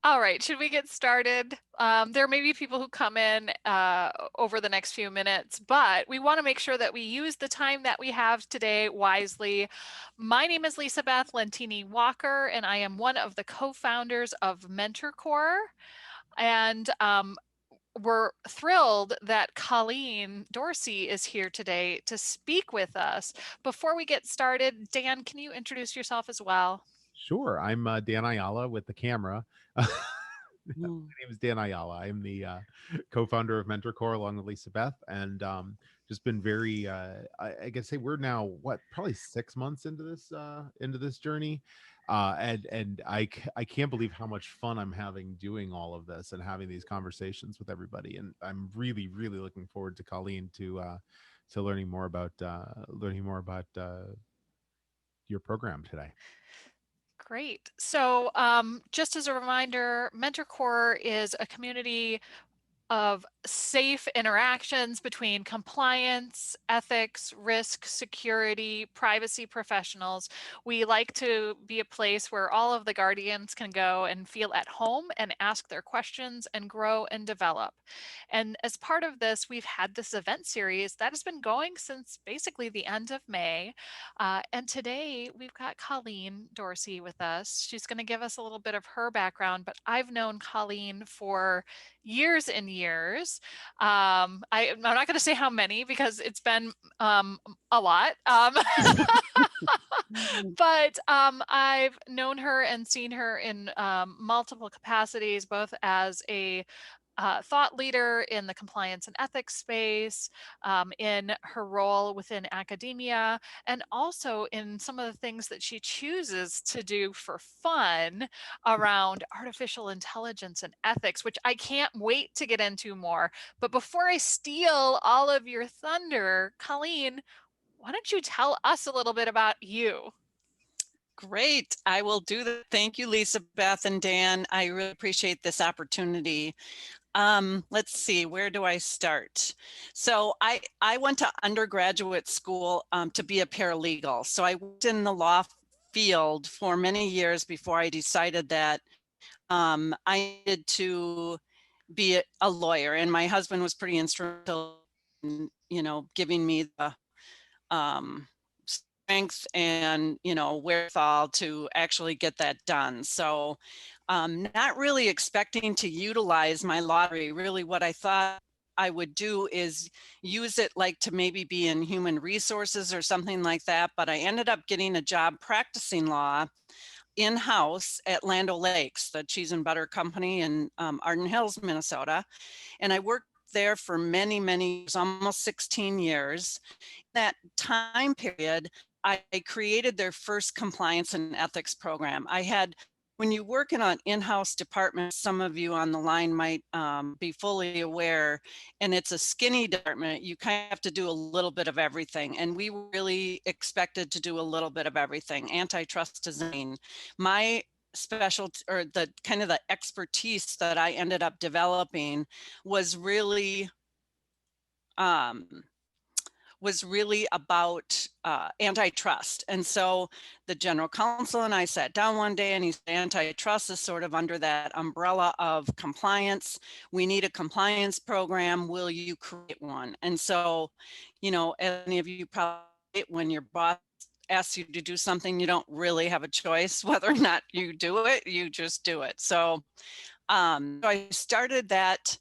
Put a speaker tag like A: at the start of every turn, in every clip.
A: All right, should we get started? There may be people who come in over the next few minutes, but we want to make sure that we use the time that we have today wisely. My name is Lisa Beth Lentini Walker, and I am one of the co-founders of MentorCore. And we're thrilled that Colleen Dorsey is here today to speak with us. Before we get started, Dan, can you introduce yourself as well?
B: Sure. I'm Dan Ayala with the camera. My
C: Mm.
B: name is Dan Ayala. I'm the co-founder of MentorCore along with Lisa Beth, and just been very. I guess say we're now probably 6 months into this journey, and I can't believe how much fun I'm having doing all of this and having these conversations with everybody. And I'm really looking forward to Colleen to learning more about your program today.
A: Great. So just as a reminder, MentorCore is a community of safe interactions between compliance, ethics, risk, security, privacy professionals. We like to be a place where all of the guardians can go and feel at home and ask their questions and grow and develop. And as part of this, we've had this event series that has been going since basically the end of May. And today we've got Colleen Dorsey with us. She's going to give us a little bit of her background, but I've known Colleen for years and years. I'm not going to say how many because it's been a lot. But I've known her and seen her in multiple capacities, both as a thought leader in the compliance and ethics space, in her role within academia, and also in some of the things that she chooses to do for fun around artificial intelligence and ethics, which I can't wait to get into more. But before I steal all of your thunder, Colleen, why don't you tell us a little bit about you?
C: Great. I will do that. Thank you, Lisa, Beth, and Dan. I really appreciate this opportunity. Let's see, where do I start? So I went to undergraduate school to be a paralegal. So I worked in the law field for many years before I decided that I needed to be a lawyer. And my husband was pretty instrumental in, giving me the strength and wherewithal to actually get that done. So not really expecting to utilize my lottery. Really what I thought I would do is use it like to maybe be in human resources or something like that, but I ended up getting a job practicing law in-house at Land O'Lakes, the cheese and butter company in Arden Hills, Minnesota. And I worked there for many years, almost 16 years. That time period, I created their first compliance and ethics program. When you work in an in-house department, some of you on the line might be fully aware, and it's a skinny department, you kind of have to do a little bit of everything. And we were really expected to do a little bit of everything. Antitrust design. My specialty, or the kind of the expertise that I ended up developing was really about antitrust. And so the general counsel and I sat down one day and he said, antitrust is sort of under that umbrella of compliance. We need a compliance program. Will you create one? And so, any of you probably, when your boss asks you to do something, you don't really have a choice whether or not you do it, you just do it. So I started that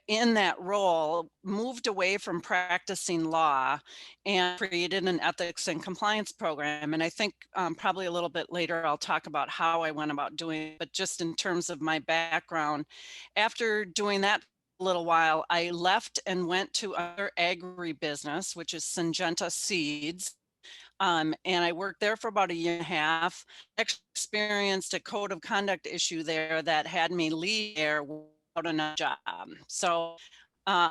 C: in that role, moved away from practicing law and created an ethics and compliance program. And I think probably a little bit later, I'll talk about how I went about doing it. But just in terms of my background, after doing that a little while, I left and went to other agribusiness, which is Syngenta Seeds. And I worked there for about a year and a half. Actually experienced a code of conduct issue there that had me leave there without another job. Uh,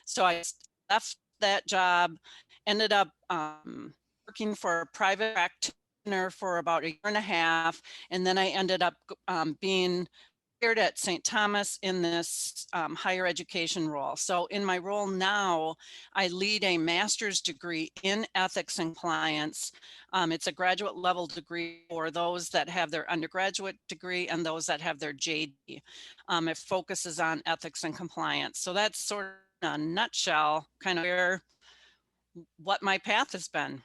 C: so I left that job, ended up working for a private practitioner for about a year and a half, and then I ended up being hired at St. Thomas in this higher education role. So in my role now, I lead a master's degree in ethics and compliance. It's a graduate level degree for those that have their undergraduate degree and those that have their JD. It focuses on ethics and compliance. So that's sort of in a nutshell, kind of what my path has been.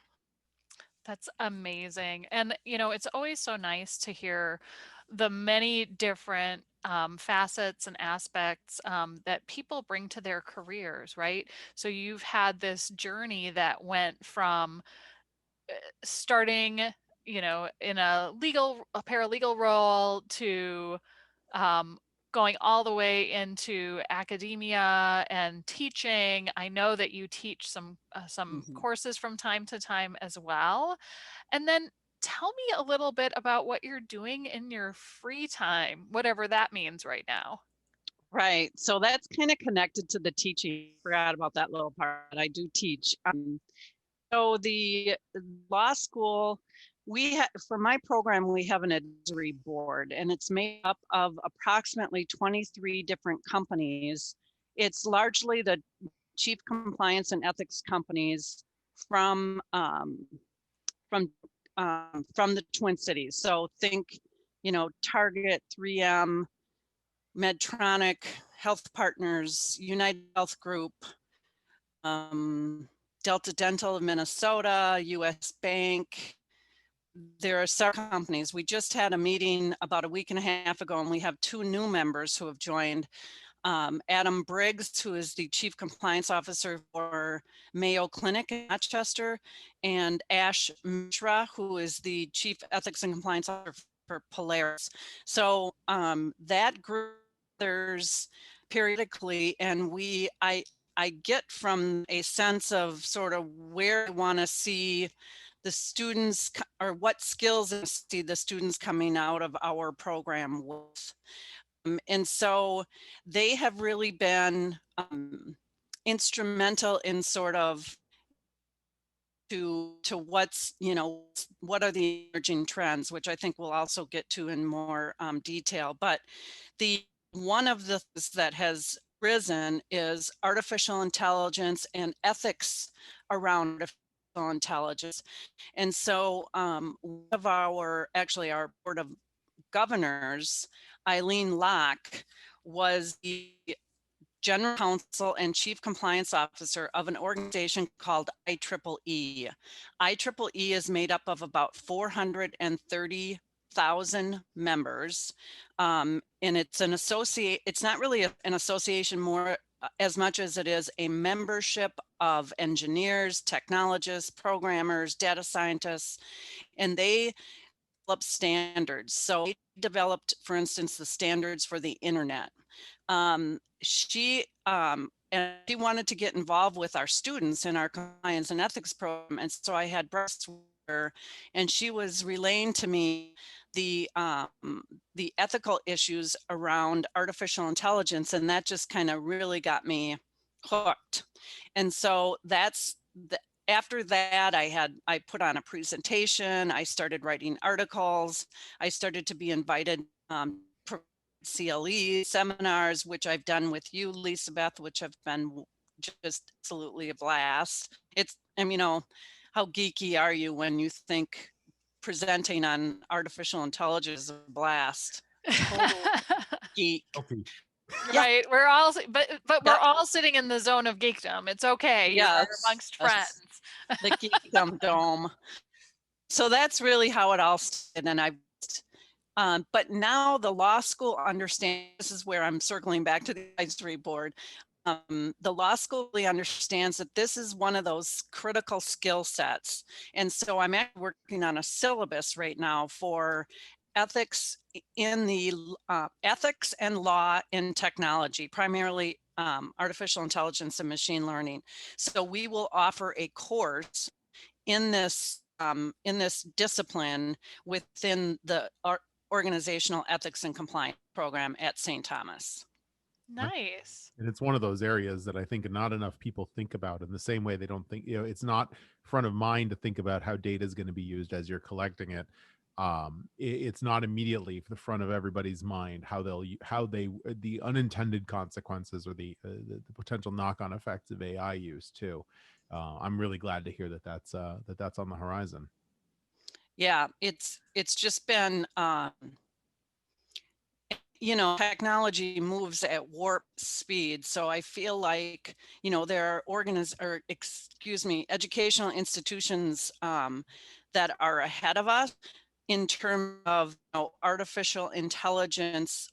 A: That's amazing. And, it's always so nice to hear the many different facets and aspects that people bring to their careers, right? So you've had this journey that went from starting, in a paralegal role to um, going all the way into academia and teaching. I know that you teach some
C: Mhm.
A: courses from time to time as well. And then tell me a little bit about what you're doing in your free time, whatever that means right now.
C: Right. So that's kind of connected to the teaching. Forgot about that little part. I do teach. So the law school, for my program, we have an advisory board, and it's made up of approximately 23 different companies. It's largely the chief compliance and ethics companies from from from the Twin Cities. So think, Target, 3M, Medtronic, Health Partners, United Health Group, Delta Dental of Minnesota, US Bank. There are several companies. We just had a meeting about a week and a half ago, and we have 2 new members who have joined. Adam Briggs, who is the Chief Compliance Officer for Mayo Clinic in Rochester, and Ash Mishra, who is the Chief Ethics and Compliance Officer for Polaris. So that group, there's periodically, and I get from a sense of sort of where I want to see the students, or what skills I see the students coming out of our program with. And so they have really been instrumental in sort of to what's, what are the emerging trends, which I think we'll also get to in more detail. But one of the things that has risen is artificial intelligence and ethics around artificial intelligence. And so one of our board of governors, Eileen Locke, was the general counsel and chief compliance officer of an organization called IEEE. IEEE is made up of about 430,000 members. And it's it's not really an association more as much as it is a membership of engineers, technologists, programmers, data scientists, and they develop standards. So they developed, for instance, the standards for the internet. She wanted to get involved with our students in our compliance and ethics program, and so I had breakfast with her, and she was relaying to me the ethical issues around artificial intelligence, and that just kind of really got me hooked. And so after that, I put on a presentation. I started writing articles. I started to be invited for CLE seminars, which I've done with you, Lisa Beth, which have been just absolutely a blast. How geeky are you when you think presenting on artificial intelligence is a blast? Total geek.
B: Okay.
C: Yeah.
A: Right. But we're
C: Yep.
A: all sitting in the zone of geekdom. It's okay. You're
C: Yes.
A: amongst friends.
C: The geekdom dome. So that's really how it all started. And but now the law school understands, this is where I'm circling back to the advisory board. The law school really understands that this is one of those critical skill sets. And so I'm actually working on a syllabus right now for ethics in the ethics and law in technology, primarily artificial intelligence and machine learning. So we will offer a course in this discipline within the organizational ethics and compliance program at St. Thomas.
A: Nice.
B: And it's one of those areas that I think not enough people think about, in the same way they don't think, it's not front of mind to think about how data is going to be used as you're collecting it. it's not immediately for the front of everybody's mind how the unintended consequences or the potential knock-on effects of AI use too. I'm really glad to hear that that's on the horizon.
C: Yeah, it's just been, technology moves at warp speed. So I feel like, there are educational institutions that are ahead of us in terms of artificial intelligence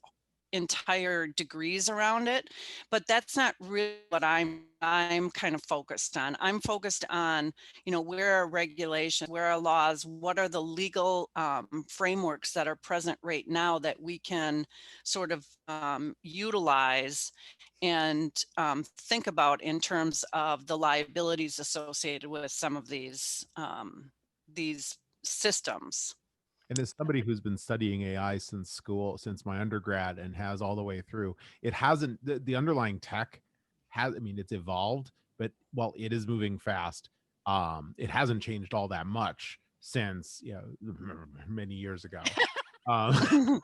C: entire degrees around it, but that's not really what I'm kind of focused on. I'm focused on, where are regulations, where are laws, what are the legal frameworks that are present right now that we can sort of utilize and think about in terms of the liabilities associated with some of these systems.
B: And as somebody who's been studying AI since school, since my undergrad, and has all the way through, it hasn't the underlying tech has, I mean, it's evolved, but while it is moving fast, it hasn't changed all that much since, many years ago. Um,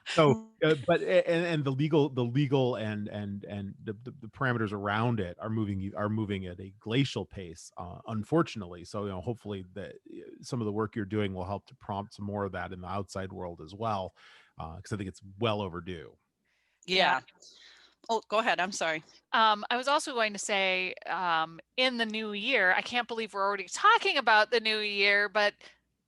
B: so, but and the legal and the parameters around it are moving at a glacial pace, unfortunately. So, hopefully that some of the work you're doing will help to prompt some more of that in the outside world as well, because I think it's well overdue.
A: Yeah.
C: Yeah. Oh, go ahead. I'm sorry.
A: I was also going to say, in the new year, I can't believe we're already talking about the new year, but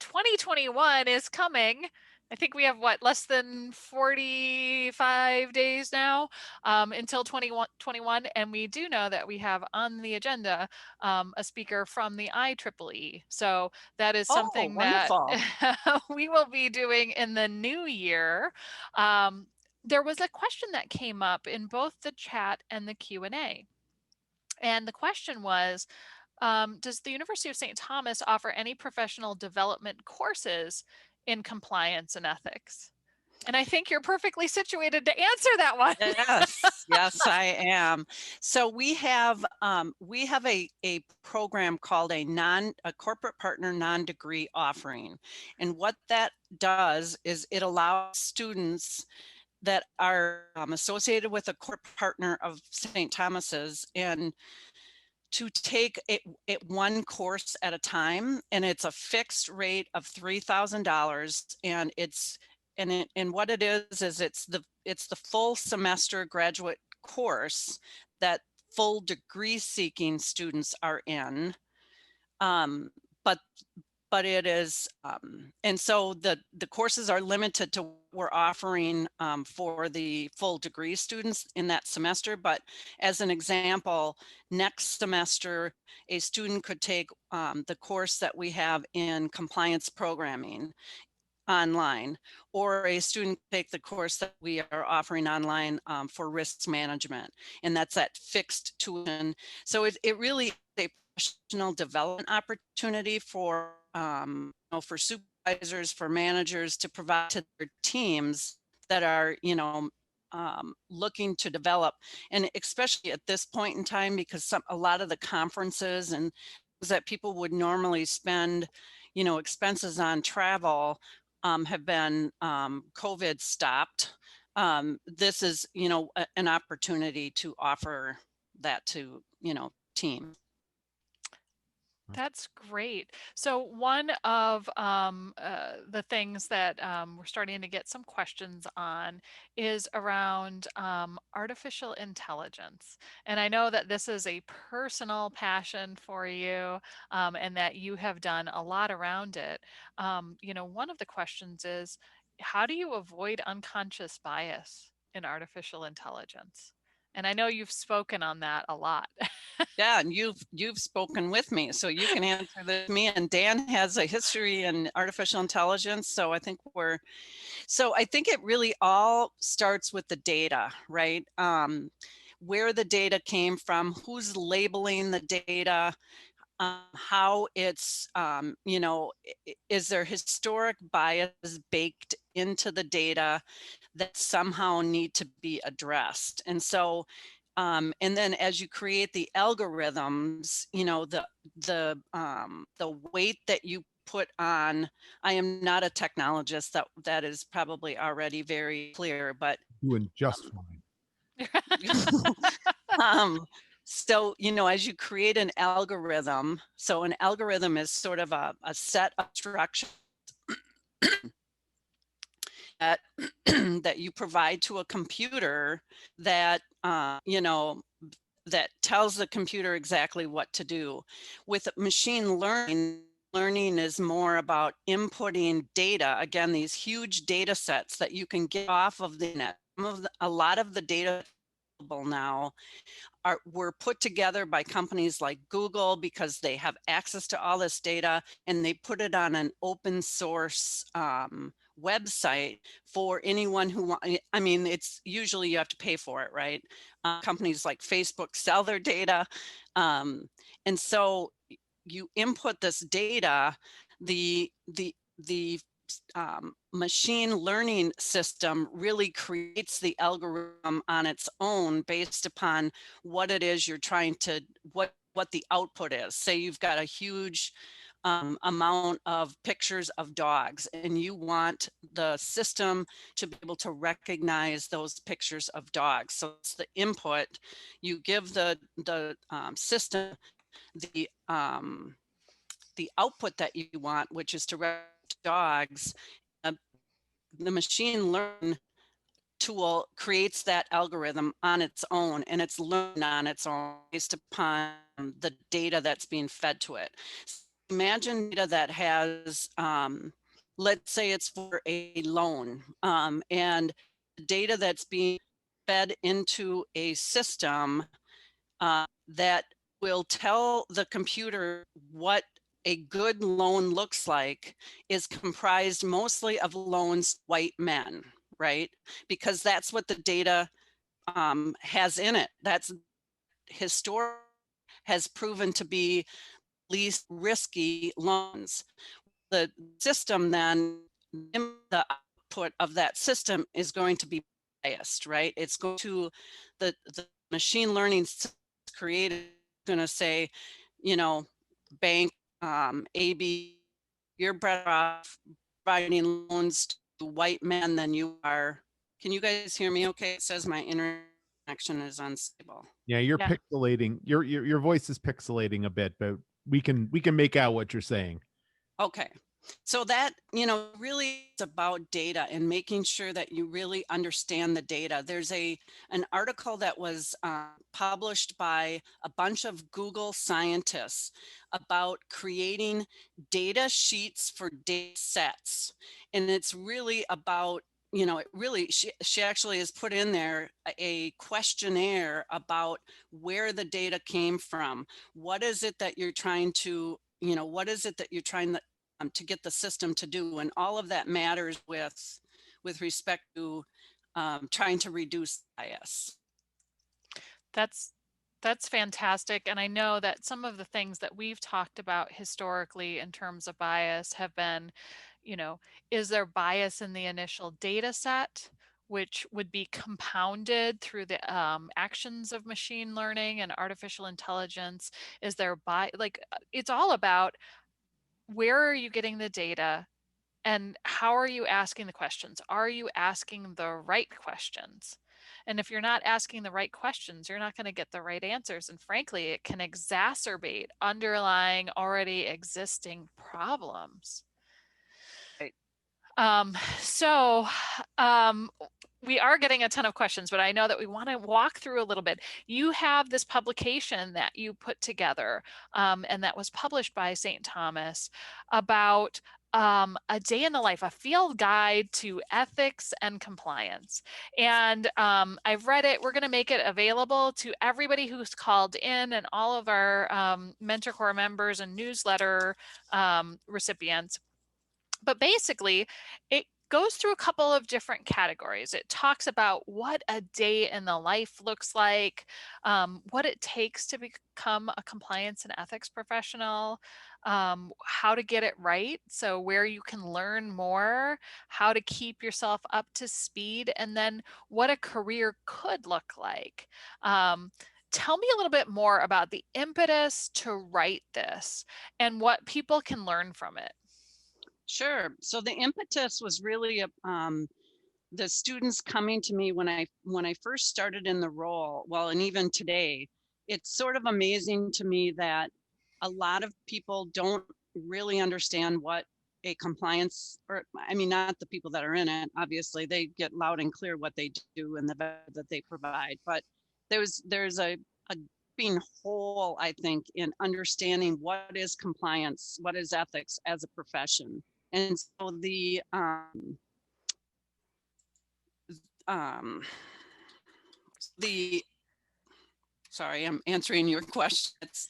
A: 2021 is coming. I think we have less than 45 days now, until 2021. And we do know that we have on the agenda, a speaker from the IEEE. So that is
C: Oh,
A: something that
C: wonderful.
A: we will be doing in the new year. There was a question that came up in both the chat and the Q&A. And the question was, does the University of St. Thomas offer any professional development courses in compliance and ethics? And I think you're perfectly situated to answer that one.
C: Yes, yes, I am. So we have a program called a corporate partner non-degree offering. And what that does is it allows students that are associated with a corporate partner of St. Thomas's and to take it one course at a time, and it's a fixed rate of $3,000, and what it is it's the full semester graduate course that full degree seeking students are in, um, but it is, and so the courses are limited to what we're offering for the full degree students in that semester. But as an example, next semester, a student could take the course that we have in compliance programming online, or a student take the course that we are offering online for risk management, and that's at fixed tuition. So it really is a professional development opportunity for for supervisors, for managers to provide to their teams that are looking to develop, and especially at this point in time, because a lot of the conferences and things that people would normally spend expenses on travel have been COVID stopped. This is, an opportunity to offer that to, team.
A: That's great. So one of the things that we're starting to get some questions on is around artificial intelligence. And I know that this is a personal passion for you, and that you have done a lot around it. One of the questions is, how do you avoid unconscious bias in artificial intelligence? And I know you've spoken on that a lot.
C: Yeah, and you've spoken with me, so you can answer this. Me and Dan has a history in artificial intelligence, so I think it really all starts with the data, right? Where the data came from, who's labeling the data, how it's, is there historic bias baked into the data that somehow need to be addressed? And so, and then as you create the algorithms, the weight that you put on, I am not a technologist, that is probably already very clear, but
B: Doing just fine.
C: um, so, as you create an algorithm, so an algorithm is sort of a set of structures that that you provide to a computer that that tells the computer exactly what to do. With machine learning, learning is more about inputting data. Again, these huge data sets that you can get off of the net. A lot of the data now were put together by companies like Google because they have access to all this data, and they put it on an open source website for anyone who wants. I mean, it's usually you have to pay for it, right? Companies like Facebook sell their data. And so you input this data, the machine learning system really creates the algorithm on its own based upon what it is you're trying to, what the output is. Say you've got a huge amount of pictures of dogs, and you want the system to be able to recognize those pictures of dogs. So it's the input. You give the system the output that you want, which is to recognize dogs. The machine learn tool creates that algorithm on its own, and it's learning on its own based upon the data that's being fed to it. So imagine data that has, let's say it's for a loan, and data that's being fed into a system that will tell the computer what a good loan looks like is comprised mostly of loans to white men, right? Because that's what the data has in it. That's historic has proven to be least risky loans. The system then, the output of that system is going to be biased, right? It's going to, the machine learning created going to say, bank AB, you're better off providing loans to white men than you are. Can you guys hear me okay? It says my internet connection is unstable.
B: Yeah, you're
A: Yeah.
B: pixelating. Your voice is pixelating a bit, but we can make out what you're saying.
C: Okay. So that, really is about data and making sure that you really understand the data. There's an article that was published by a bunch of Google scientists about creating data sheets for data sets. And it's really about, she actually has put in there a questionnaire about where the data came from. What is it that you're trying to, what is it that you're trying to get the system to do? And all of that matters with respect to trying to reduce bias.
A: That's fantastic. And I know that some of the things that we've talked about historically in terms of bias have been, is there bias in the initial data set, which would be compounded through the actions of machine learning and artificial intelligence? Is there it's all about where are you getting the data? And how are you asking the questions? Are you asking the right questions? And if you're not asking the right questions, you're not going to get the right answers. And frankly, it can exacerbate underlying already existing problems.
C: Right.
A: So we are getting a ton of questions, but I know that we want to walk through a little bit. You have this publication that you put together, and that was published by St. Thomas about a day in the life, a field guide to ethics and compliance. And I've read it. We're going to make it available to everybody who's called in and all of our MentorCore members and newsletter recipients. But basically, it goes through a couple of different categories. It talks about what a day in the life looks like, what it takes to become a compliance and ethics professional, how to get it right, so where you can learn more, how to keep yourself up to speed, and then what a career could look like. Tell me a little bit more about the impetus to write this and what people can learn from it.
C: Sure. So the impetus was really the students coming to me when I first started in the role. Well, and even today, it's sort of amazing to me that a lot of people don't really understand what a compliance, or I mean, not the people that are in it. Obviously, they get loud and clear what they do and the value that they provide. But there's a being whole, I think, in understanding what is compliance, what is ethics as a profession. And so um, the sorry, I'm answering your question. It's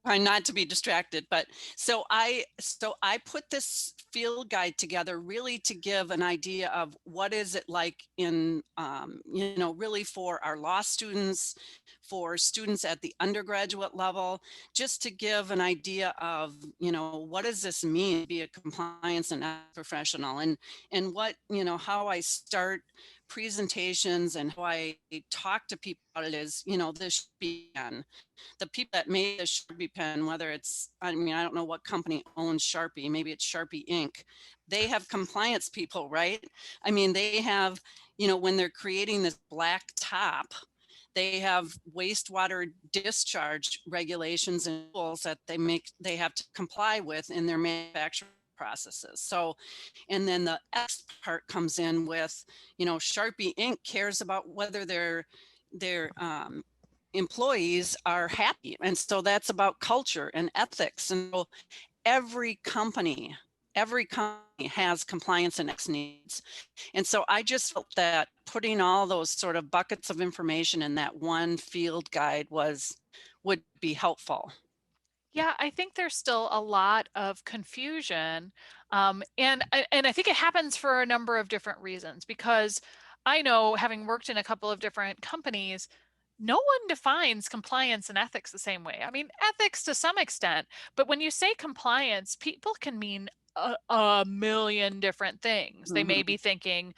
C: trying not to be distracted, but so I put this field guide together really to give an idea of what is it like in really for our law students, for students at the undergraduate level, just to give an idea of what does this mean to be a compliance and ethics professional, and what how I start presentations and how I talk to people about it is this should be done. The people that made the Sharpie pen, whether it's, I mean, I don't know what company owns Sharpie, maybe it's Sharpie Inc. They have compliance people, right? I mean, they have, when they're creating this black top, they have wastewater discharge regulations and rules that they have to comply with in their manufacturing processes. So, and then the X part comes in with, Sharpie Inc. cares about whether their employees are happy. And so that's about culture and ethics. And so every company has compliance and ethics needs. And so I just felt that putting all those sort of buckets of information in that one field guide would be helpful.
A: Yeah, I think there's still a lot of confusion. And I think it happens for a number of different reasons, because I know, having worked in a couple of different companies, no one defines compliance and ethics the same way. I mean, ethics to some extent, but when you say compliance, people can mean a million different things. They may
C: Mhm.
A: be thinking,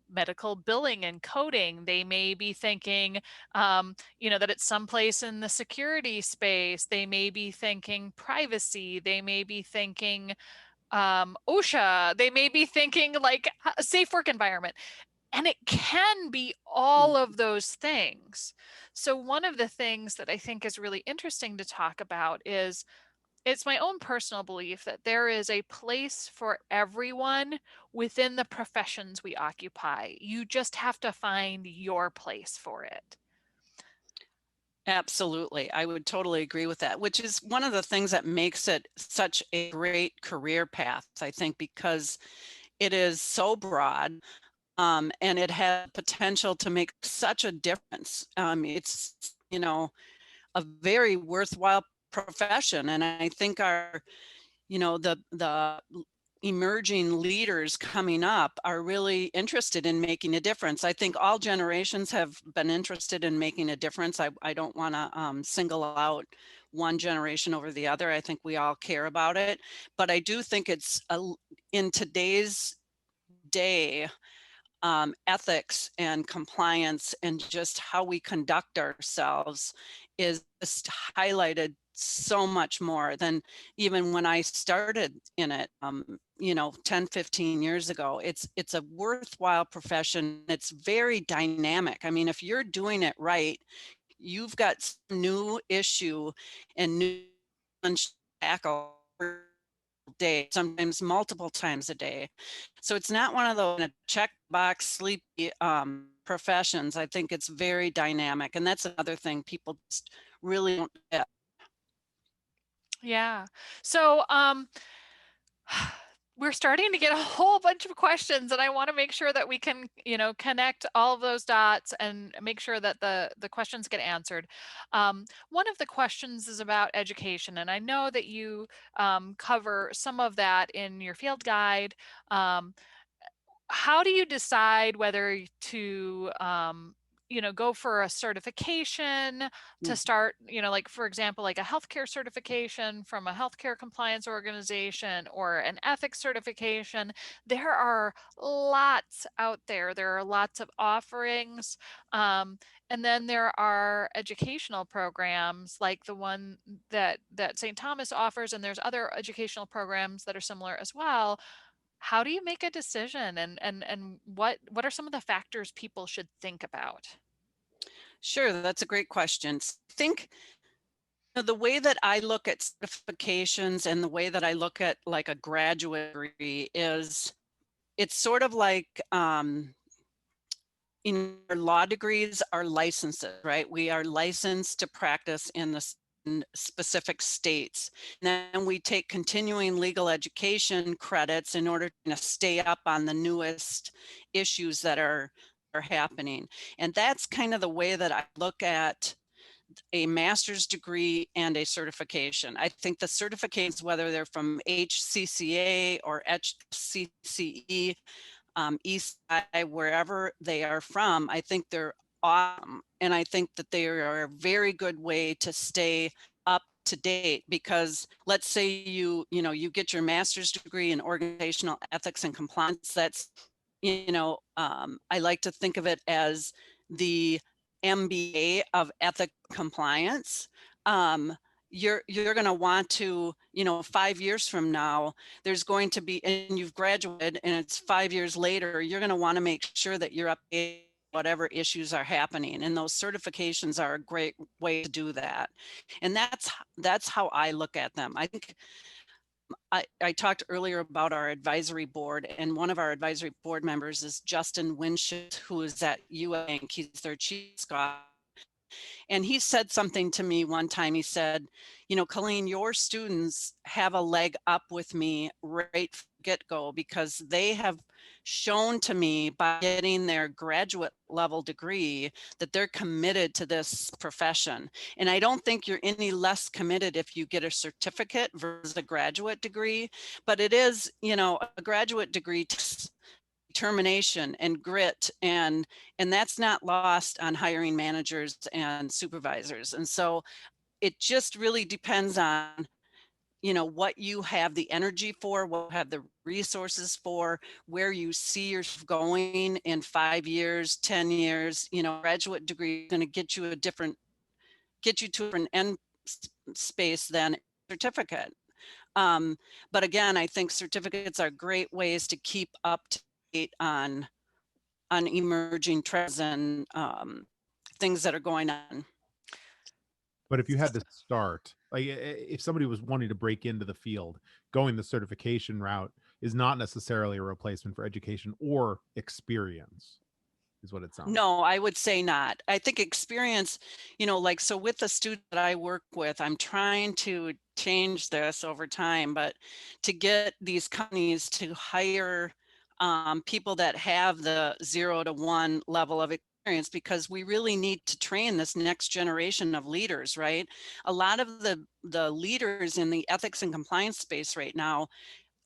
A: medical billing and coding. They may be thinking, that it's someplace in the security space. They may be thinking privacy. They may be thinking OSHA. They may be thinking like a safe work environment. And it can be all of those things. So one of the things that I think is really interesting to talk about is, it's my own personal belief that there is a place for everyone within the professions we occupy. You just have to find your place for it.
C: Absolutely. I would totally agree with that, which is one of the things that makes it such a great career path, I think, because it is so broad. And it has potential to make such a difference. It's, a very worthwhile profession. And I think the emerging leaders coming up are really interested in making a difference. I think all generations have been interested in making a difference. I don't want to single out one generation over the other. I think we all care about it. But I do think it's in today's day, ethics and compliance and just how we conduct ourselves is just highlighted so much more than even when I started in it, 10, 15 years ago. It's a worthwhile profession. It's very dynamic. I mean, if you're doing it right, you've got some new issue and new tackle day, sometimes multiple times a day. So it's not one of those checkbox sleepy professions. I think it's very dynamic. And that's another thing people just really don't get.
A: Yeah. So we're starting to get a whole bunch of questions, and I want to make sure that we can, connect all of those dots and make sure that the questions get answered. One of the questions is about education, and I know that you cover some of that in your field guide. How do you decide whether to go for a certification to
C: Mm.
A: start, like for example, like a healthcare certification from a healthcare compliance organization or an ethics certification. There are lots out there. There are lots of offerings. And then there are educational programs like the one that St. Thomas offers, and there's other educational programs that are similar as well. How do you make a decision, and what are some of the factors people should think about?
C: Sure, that's a great question. I think the way that I look at certifications and the way that I look at like a graduate degree is it's sort of like in our law degrees are licenses, right? We are licensed to practice in the in specific states. And then we take continuing legal education credits in order to stay up on the newest issues that are happening. And that's kind of the way that I look at a master's degree and a certification. I think the certifications, whether they're from HCCA or HCCE, Eastside, wherever they are from, I think they're awesome. And I think that they are a very good way to stay up to date, because let's say you get your master's degree in organizational ethics and compliance. That's, I like to think of it as the MBA of ethic compliance. You're going to want to, 5 years from now, there's going to be, and you've graduated and it's 5 years later, you're going to want to make sure that you're updated whatever issues are happening, and those certifications are a great way to do that. And that's how I look at them. I think I talked earlier about our advisory board, and one of our advisory board members is Justin Winship, who is at UAnk. He's their chief scholar. And he said something to me one time. He said, Colleen, your students have a leg up with me right from get-go, because they have shown to me by getting their graduate level degree that they're committed to this profession. And I don't think you're any less committed if you get a certificate versus a graduate degree, but it is, a graduate degree takes determination and grit, and that's not lost on hiring managers and supervisors. And so it just really depends on what you have the energy for, what you have the resources for, where you see yourself going in 5 years, 10 years. Graduate degree is going to get you to an end space than certificate. But again, I think certificates are great ways to keep up to date on emerging trends and things that are going on.
B: But if you had to start, like if somebody was wanting to break into the field, going the certification route is not necessarily a replacement for education or experience, is what it sounds.
C: No, I would say not. I think experience, like, so with the student that I work with, I'm trying to change this over time, but to get these companies to hire people that have the 0 to 1 level of experience, because we really need to train this next generation of leaders, right? A lot of the leaders in the ethics and compliance space right now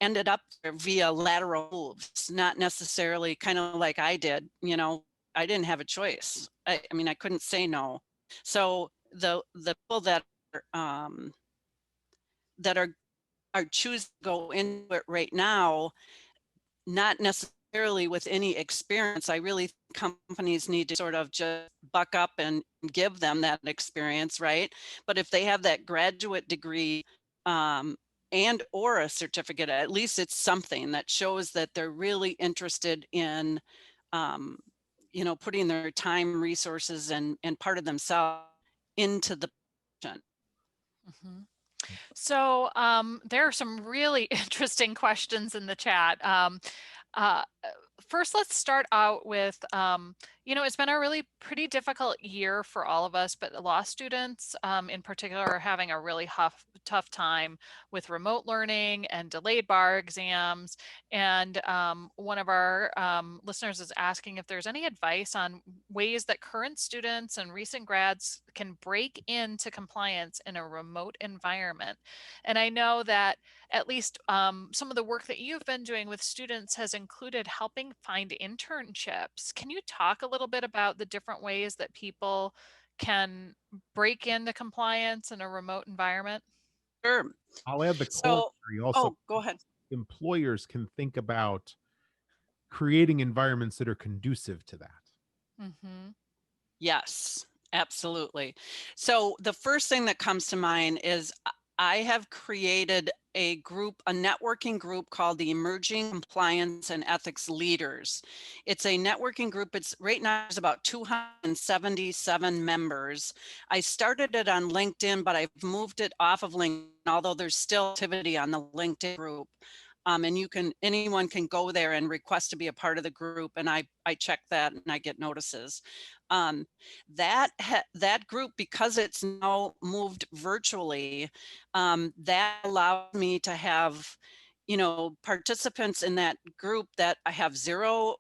C: ended up there via lateral moves, not necessarily kind of like I did. I didn't have a choice. I mean, I couldn't say no. So the people that are choosing to go into it right now, not necessarily with any experience. I really think companies need to sort of just buck up and give them that experience, right? But if they have that graduate degree and or a certificate, at least it's something that shows that they're really interested in putting their time, resources, and part of themselves into the profession.
A: Mhm. So there are some really interesting questions in the chat. Uh, First, let's start out with, it's been a really pretty difficult year for all of us, but law students in particular are having a really tough time with remote learning and delayed bar exams. And one of our listeners is asking if there's any advice on ways that current students and recent grads can break into compliance in a remote environment. And I know that at least some of the work that you've been doing with students has included helping find internships. Can you talk a little little bit about the different ways that people can break into compliance in a remote environment?
C: Sure.
B: I'll add the
C: So,
B: corollary also.
C: oh, go ahead.
B: Employers can think about creating environments that are conducive to that.
A: Mm-hmm.
C: Yes, absolutely. So the first thing that comes to mind is I have created a group, a networking group called the Emerging Compliance and Ethics Leaders. It's a networking group. It's right now there's about 277 members. I started it on LinkedIn, but I've moved it off of LinkedIn, although there's still activity on the LinkedIn group. And anyone can go there and request to be a part of the group. And I check that and I get notices. Um, that group, because it's now moved virtually, that allows me to have, participants in that group that I have zero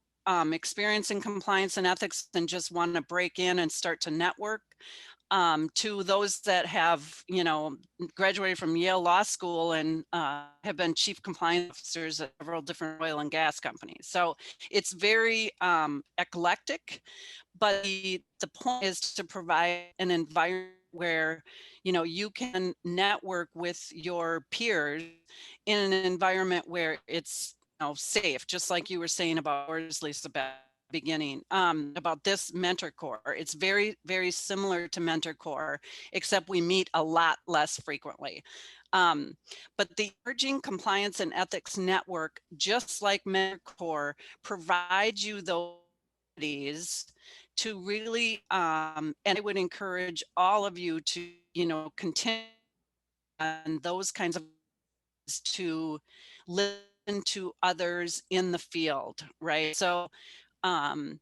C: experience in compliance and ethics and just want to break in and start to network, to those that have, graduated from Yale Law School and have been chief compliance officers at several different oil and gas companies. So it's very eclectic, but the point is to provide an environment where, you can network with your peers in an environment where it's safe, just like you were saying about yours, Lisa, beginning about this MentorCore. It's very, very similar to MentorCore, except we meet a lot less frequently. But the Emerging Compliance and Ethics Network, just like MentorCore, provides you those to really, and I would encourage all of you to, continue on those kinds of to listen to others in the field, right? So obviously,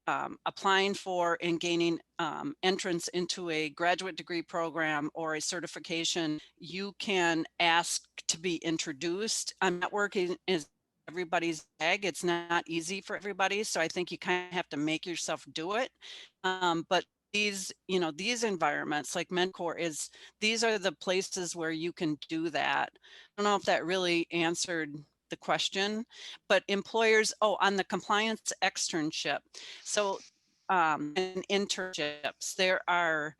C: applying for and gaining entrance into a graduate degree program or a certification, you can ask to be introduced. Networking is everybody's bag. It's not easy for everybody. So I think you kind of have to make yourself do it. But these environments like MentorCore these are the places where you can do that. I don't know if that really answered the question, but employers, on the compliance externship. So, and internships, there are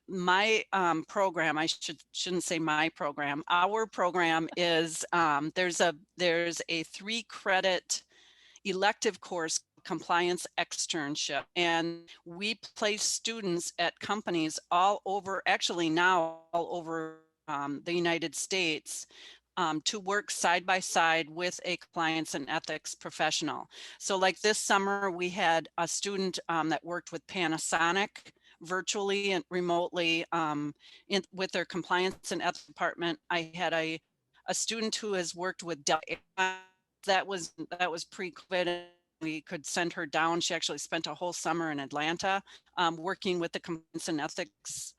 C: my program, I shouldn't say my program, our program is, there's a 3-credit elective course, compliance externship, and we place students at companies all over, actually now all over the United States, to work side by side with a compliance and ethics professional. So like this summer, we had a student that worked with Panasonic virtually and remotely with their compliance and ethics department. I had a student who has worked with Delta. That was pre-COVID. We could send her down. She actually spent a whole summer in Atlanta working with the compliance and ethics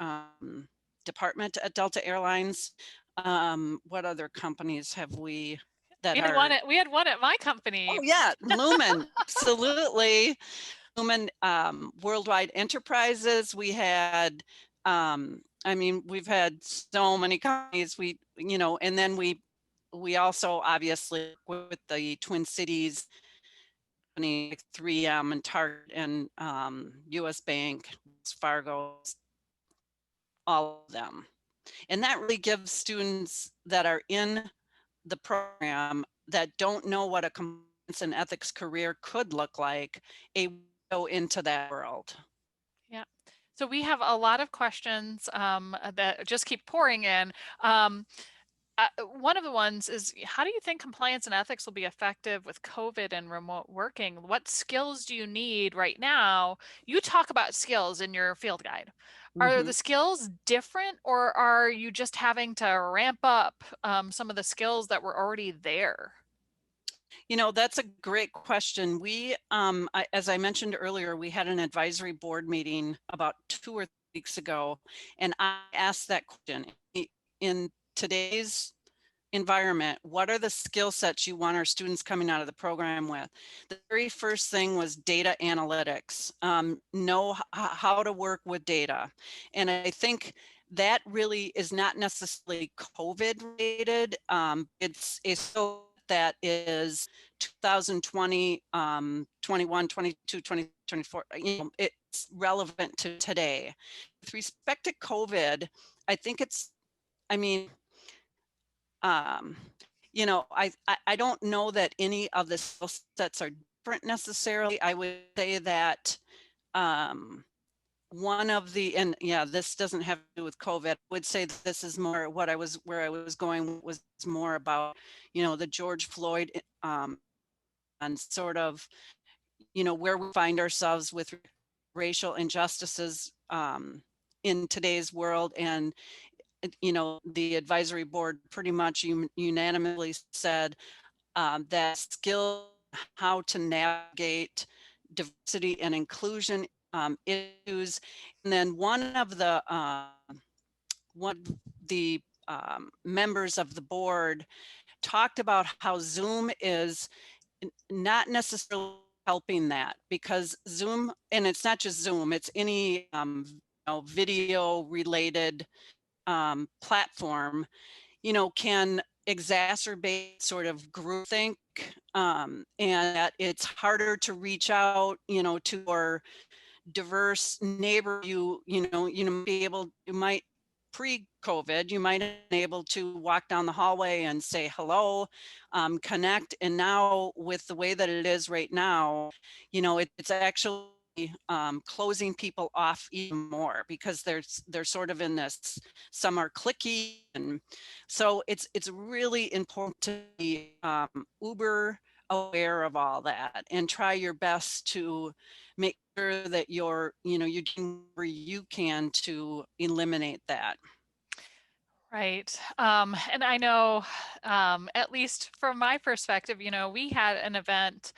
C: department at Delta Airlines. What other companies have we that are?
A: We had one at my company.
C: Oh yeah, Lumen, absolutely. Lumen Worldwide Enterprises. We had, we've had so many companies. And then we also obviously with the Twin Cities company like 3M and Target and US Bank, Fargo, all of them. And that really gives students that are in the program that don't know what a compliance and ethics career could look like a window into that world.
A: Yeah. So we have a lot of questions that just keep pouring in. One of the ones is, how do you think compliance and ethics will be effective with COVID and remote working? What skills do you need right now? You talk about skills in your field guide. Are the skills different, or are you just having to ramp up some of the skills that were already there?
C: That's a great question. We, as I mentioned earlier, we had an advisory board meeting about 2 or 3 weeks ago, and I asked that question. In today's environment, what are the skill sets you want our students coming out of the program with? The very first thing was data analytics, know how to work with data. And I think that really is not necessarily COVID related. It's a skill that is 2020, 21, 22, 2024, it's relevant to today. With respect to COVID, I think it's, I mean, um, I don't know that any of the skill sets are different necessarily. I would say that one of the, and yeah, this doesn't have to do with COVID. I would say that this is more where I was going was more about, the George Floyd, and sort of, where we find ourselves with racial injustices in today's world. And the advisory board pretty much unanimously said that skill, how to navigate diversity and inclusion issues. And then one of the members of the board talked about how Zoom is not necessarily helping that, because Zoom, and it's not just Zoom, it's any video related platform, can exacerbate sort of groupthink, and that it's harder to reach out, to our diverse neighbor. You might pre-COVID, you might have been able to walk down the hallway and say hello, connect. And now with the way that it is right now, it's actually closing people off even more, because they're sort of in this, some are clicky. And so it's really important to be uber aware of all that and try your best to make sure that you're doing where you can to eliminate that.
A: Right. And I know, at least from my perspective, we had an event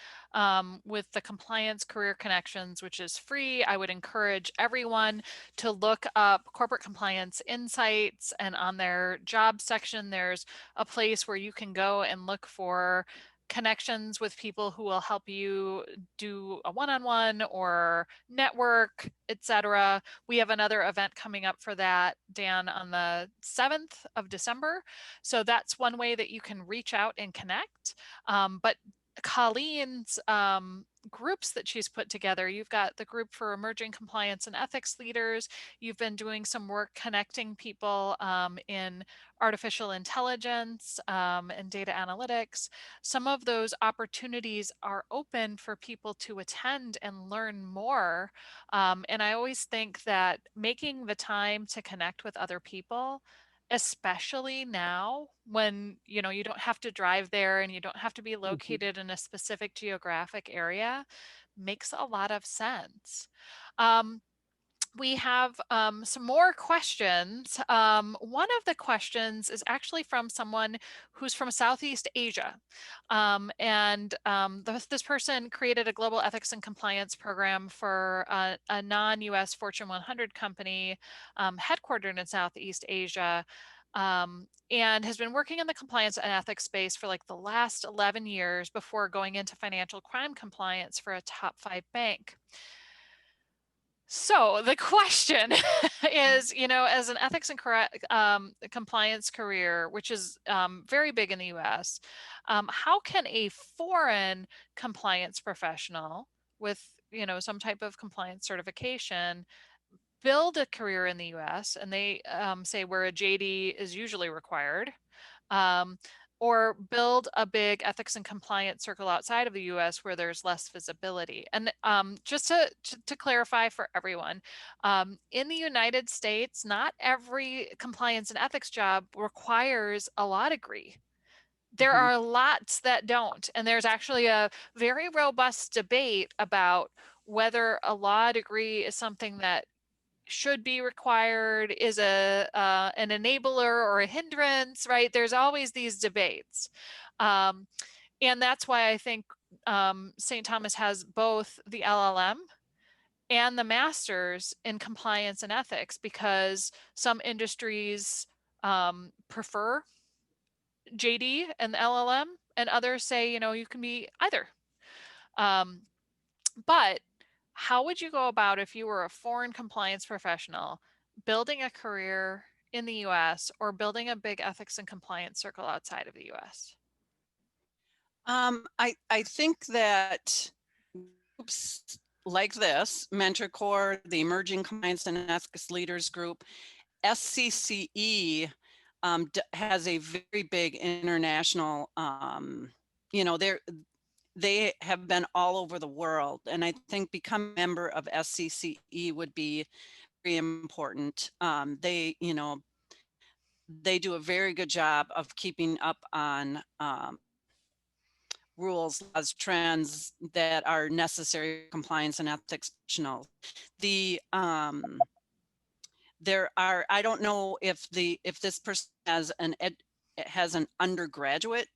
A: with the Compliance Career Connections, which is free. I would encourage everyone to look up corporate compliance insights, and on their job section, there's a place where you can go and look for connections with people who will help you do a one-on-one or network, etc. We have another event coming up for that, Dan, on the 7th of December. So that's one way that you can reach out and connect. But Colleen's groups that she's put together, you've got the group for emerging compliance and ethics leaders. You've been doing some work connecting people in artificial intelligence and data analytics. Some of those opportunities are open for people to attend and learn more. And I always think that making the time to connect with other people, especially now when you don't have to drive there and you don't have to be located in a specific geographic area, makes a lot of sense. We have some more questions. One of the questions is actually from someone who's from Southeast Asia. This person created a global ethics and compliance program for a non-US Fortune 100 company headquartered in Southeast Asia, and has been working in the compliance and ethics space for like the last 11 years before going into financial crime compliance for a top 5 bank. So the question is, as an ethics and compliance career, which is very big in the US, how can a foreign compliance professional with, some type of compliance certification build a career in the US? And they say where a JD is usually required, um, or build a big ethics and compliance circle outside of the US where there's less visibility. And just to clarify for everyone, in the United States, not every compliance and ethics job requires a law degree. There are lots that don't. And there's actually a very robust debate about whether a law degree is something that should be required, is an enabler or a hindrance, right? There's always these debates. And that's why I think St. Thomas has both the LLM and the master's in compliance and ethics, because some industries prefer JD and the LLM, and others say, you can be either. But how would you go about, if you were a foreign compliance professional, building a career in the US or building a big ethics and compliance circle outside of the US?
C: I think that groups like this, MentorCore, the Emerging Compliance and Ethics Leaders Group, SCCE has a very big international, you know, they have been all over the world. And I think becoming a member of SCCE would be very important. You know, they do a very good job of keeping up on rules, laws, trends that are necessary for compliance and ethics professionals. The there are, I don't know if this person has an undergraduate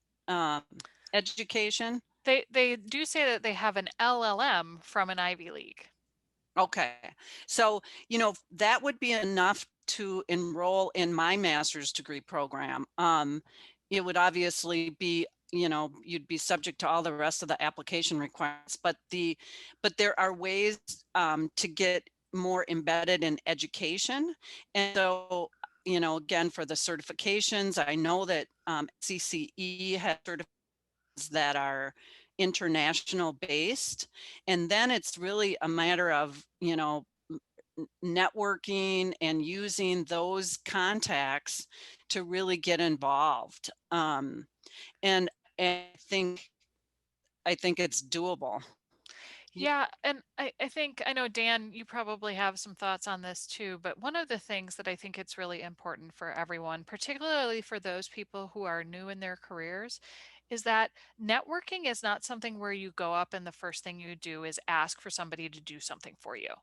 C: education.
A: They do say that they have an LLM from an Ivy League.
C: Okay, so you know that would be enough to enroll in my master's degree program. It would obviously be, you know, you'd be subject to all the rest of the application requirements, but there are ways to get more embedded in education. And so, you know, again, for the certifications, I know that CCE has certifications that are international based. And then it's really a matter of, you know, networking and using those contacts to really get involved. And I think it's doable.
A: Yeah, and I think, I know, Dan, you probably have some thoughts on this too, but one of the things that I think it's really important for everyone, particularly for those people who are new in their careers, is that networking is not something where you go up and the first thing you do is ask for somebody to do something for you.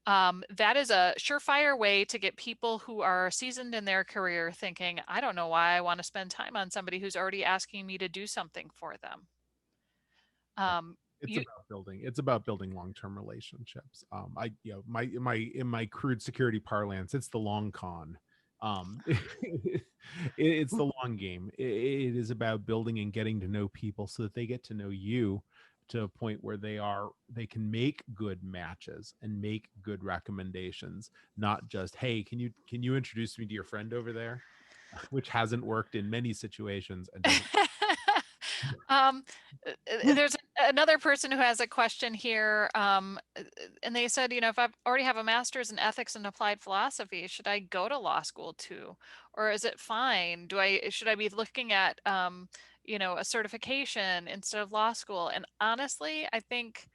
A: That is a surefire way to get people who are seasoned in their career thinking, I don't know why I want to spend time on somebody who's already asking me to do something for them.
B: It's
A: You,
B: about building long-term relationships. You know, in my crude security parlance, it's the long con. It's the long game. It is about building and getting to know people so that they get to know you to a point where they can make good matches and make good recommendations, not just, hey, can you introduce me to your friend over there, which hasn't worked in many situations and doesn't.
A: um, there's another person who has a question here, and they said, you know, if I already have a master's in ethics and applied philosophy, should I go to law school too, or is it fine? Should I be looking at, you know, a certification instead of law school? And honestly, I think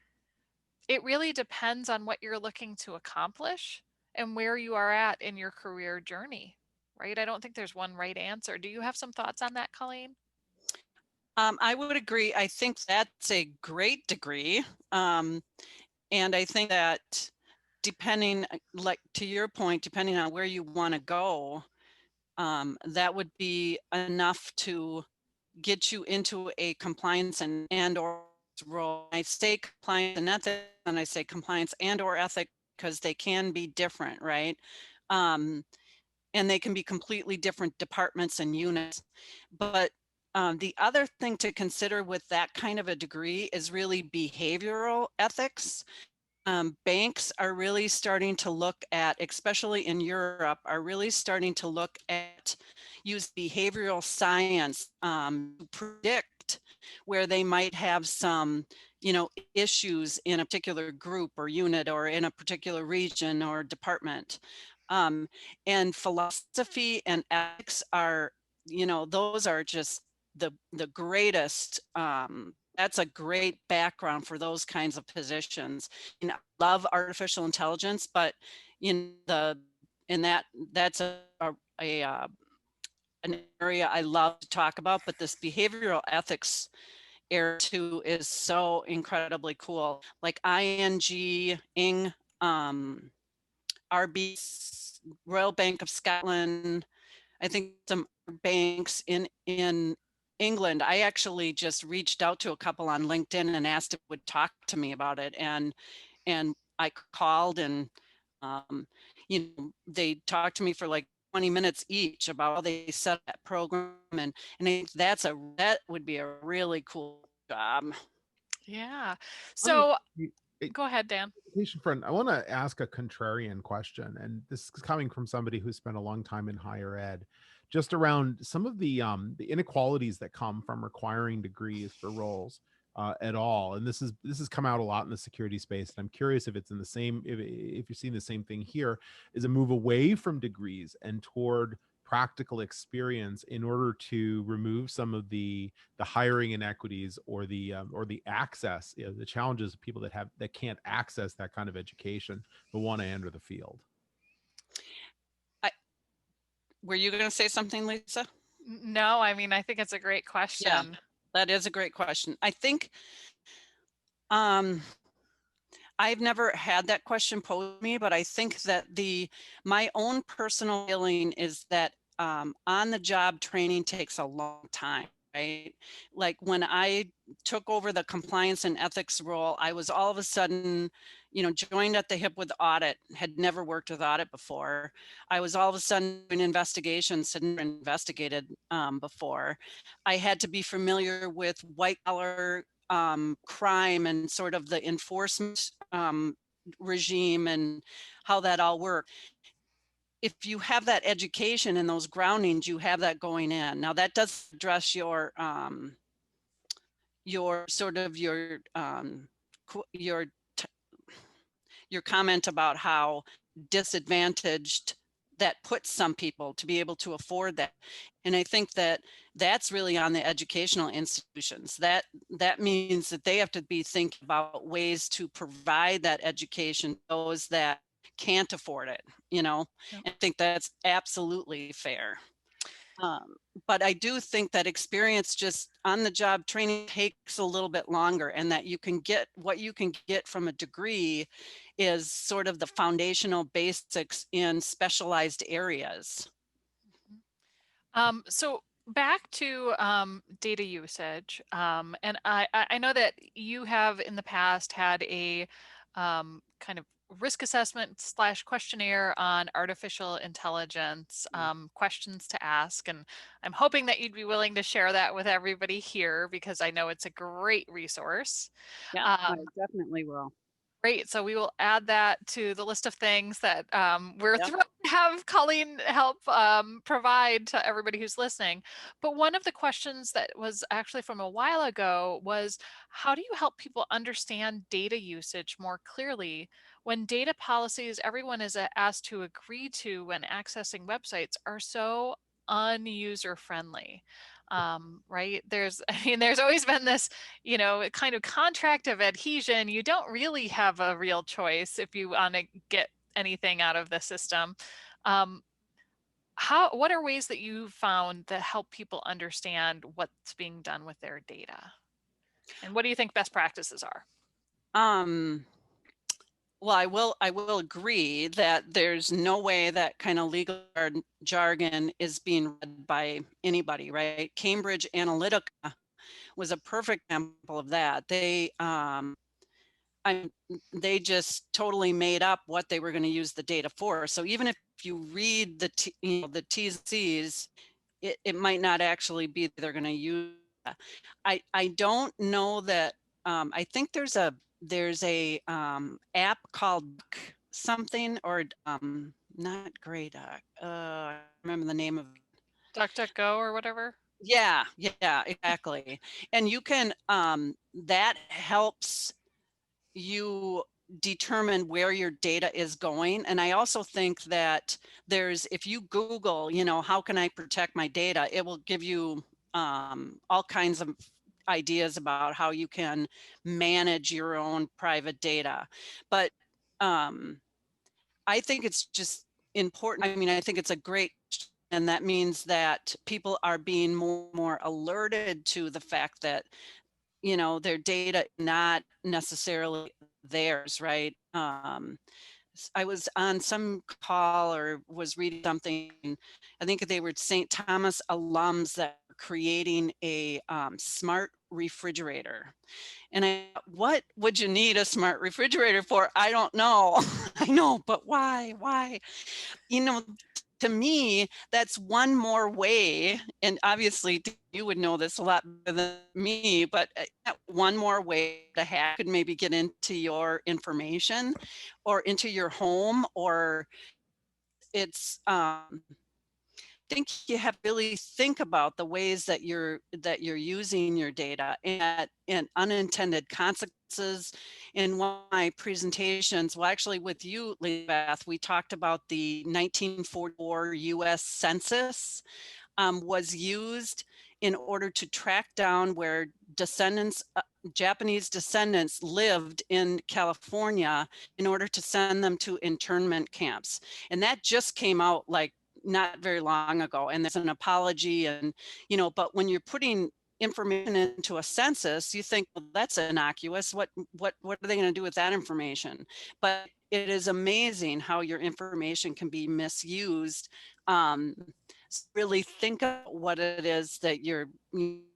A: it really depends on what you're looking to accomplish and where you are at in your career journey, right? I don't think there's one right answer. Do you have some thoughts on that, Colleen?
C: I would agree. I think that's a great degree. And I think that depending, like to your point, depending on where you want to go, that would be enough to get you into a compliance and or role. I say compliance and ethics, and I say compliance and or ethic because they can be different, right? And they can be completely different departments and units. But the other thing to consider with that kind of a degree is really behavioral ethics. Banks are really starting to look at, especially in Europe, are really starting to look at use behavioral science to predict where they might have some, you know, issues in a particular group or unit or in a particular region or department. Um, and philosophy and ethics are, you know, those are just the greatest. That's a great background for those kinds of positions. And I love artificial intelligence, but in that's an area I love to talk about. But this behavioral ethics area too is so incredibly cool. Like Ing, RB, Royal Bank of Scotland. I think some banks in England. I actually just reached out to a couple on LinkedIn and asked if would talk to me about it, and I called and you know, they talked to me for like 20 minutes each about how they set that program, and I think that would be a really cool job.
A: Yeah.
B: On the
A: So
B: e-
A: go ahead, Dan.
B: education front, I want to ask a contrarian question, and this is coming from somebody who spent a long time in higher ed. just around some of the inequalities that come from requiring degrees for roles at all. And this has come out a lot in the security space. And I'm curious if it's in the same, if you're seeing the same thing here, is a move away from degrees and toward practical experience in order to remove some of the hiring inequities or the access, the challenges of people that can't access that kind of education but want to enter the field.
C: Were you going to say something, Lisa?
A: No, I mean, I think it's a great
C: Yeah,
A: question.
C: that is a great question. I think I've never had that question posed to me, but I think that my own personal feeling is that on the job training takes a long time, right? Like when I took over the compliance and ethics role, I was all of a sudden, joined at the hip with audit, had never worked with audit before. I was all of a sudden doing investigations, had never investigated before. I had to be familiar with white collar crime and sort of the enforcement regime and how that all worked. If you have that education and those groundings, you have that going in. Now that does address your sort of your comment about how disadvantaged that puts some people to be able to afford that. And I think that that's really on the educational institutions. That means that they have to be thinking about ways to provide that education to those that can't afford it, Yep. And I think that's absolutely fair. But I do think that experience just on the job training takes a little bit longer, and that you can get what you can get from a degree is sort of the foundational basics in specialized areas.
A: So back to data usage, and I know that you have in the past had a kind of risk assessment / questionnaire on artificial intelligence, questions to ask, and I'm hoping that you'd be willing to share that with everybody here because I know it's a great resource.
C: Yeah, I definitely will.
A: Great. So we will add that to the list of things that we're
C: Yep.
A: thrilled to have Colleen help provide to everybody who's listening. But one of the questions that was actually from a while ago was, how do you help people understand data usage more clearly when data policies everyone is asked to agree to when accessing websites are so unuser friendly? Right? There's always been this, kind of contract of adhesion. You don't really have a real choice if you want to get anything out of the system. What are ways that you found that help people understand what's being done with their data? And what do you think best practices are?
C: Well, I will agree that there's no way that kind of legal jargon is being read by anybody, right? Cambridge Analytica was a perfect example of that. They just totally made up what they were going to use the data for. So even if you read the T's and C's, it might not actually be they're going to use that. I don't know that. I think there's a app called something, or not Grey Duck. I remember the name of it.
A: DuckDuckGo or whatever.
C: Yeah, exactly. And you can that helps you determine where your data is going. And I also think that if you Google, how can I protect my data, it will give you all kinds of ideas about how you can manage your own private data. But I think it's just important. I mean, I think it's a great, and that means that people are being more alerted to the fact that, their data not necessarily theirs, right? I was on some call or was reading something. I think they were St. Thomas alums that were creating a smart refrigerator. And what would you need a smart refrigerator for? I don't know. I know, but why? To me, that's one more way. And obviously you would know this a lot better than me, but one more way to hack could maybe get into your information or into your home, or it's think you have to really think about the ways that you're using your data and unintended consequences. In one of my presentations, well, actually with you, Beth, we talked about the 1944 US Census was used in order to track down where descendants, Japanese descendants lived in California in order to send them to internment camps. And that just came out like not very long ago. And there's an apology and, but when you're putting information into a census, you think, well, that's innocuous. What are they going to do with that information? But it is amazing how your information can be misused. Really think about what it is that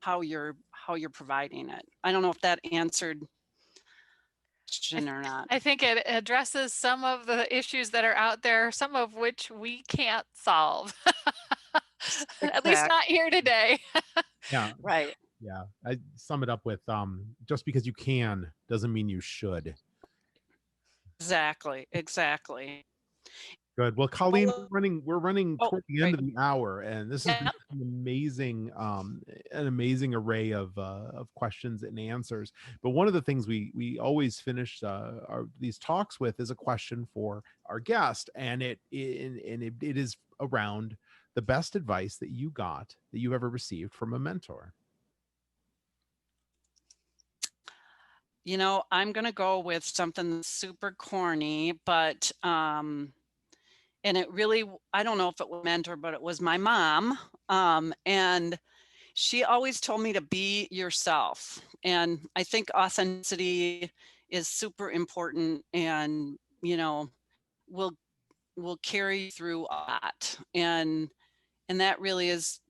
C: how you're providing it. I don't know if that answered the question or not.
A: I think it addresses some of the issues that are out there, some of which we can't solve. At least not here today.
B: Yeah.
C: Right.
B: Yeah. I sum it up with just because you can doesn't mean you should.
C: Exactly.
B: Good. Well, Colleen, we're running toward the end of the hour, and this has been an amazing array of questions and answers. But one of the things we always finish these talks with is a question for our guest, and it is around the best advice that you've ever received from a mentor.
C: I'm going to go with something super corny, but and it really, I don't know if it was a mentor, but it was my mom. And she always told me to be yourself. And I think authenticity is super important and, will carry you through a lot. And that really is,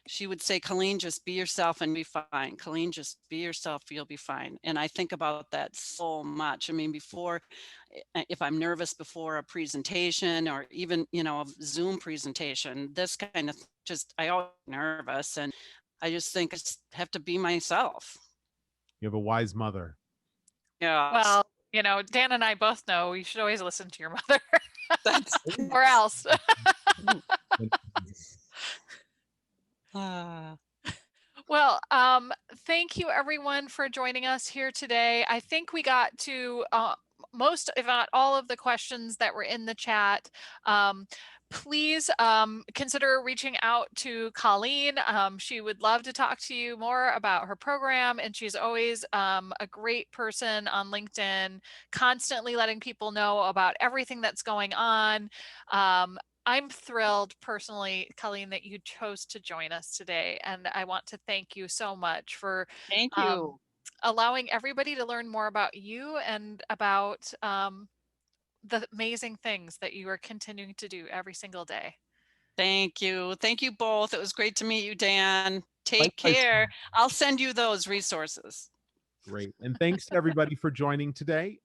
C: she would say, Colleen, just be yourself and be fine. Colleen, just be yourself, you'll be fine. And I think about that so much. I mean, if I'm nervous before a presentation or even, a Zoom presentation, this kind of I always get nervous. And I just think I just have to be myself.
B: You have a wise mother.
C: Yeah.
A: Well, Dan and I both know you should always listen to your mother. Or else. Well, thank you everyone for joining us here today. I think we got to most, if not all, of the questions that were in the chat. Please consider reaching out to Colleen. She would love to talk to you more about her program, and she's always a great person on LinkedIn, constantly letting people know about everything that's going on. I'm thrilled personally, Colleen, that you chose to join us today. And I want to thank you so much for
C: Thank you.
A: Allowing everybody to learn more about you and about the amazing things that you are continuing to do every single day.
C: Thank you. Thank you both. It was great to meet you, Dan. Take care. I'll send you those resources.
B: Great. And thanks to everybody for joining today.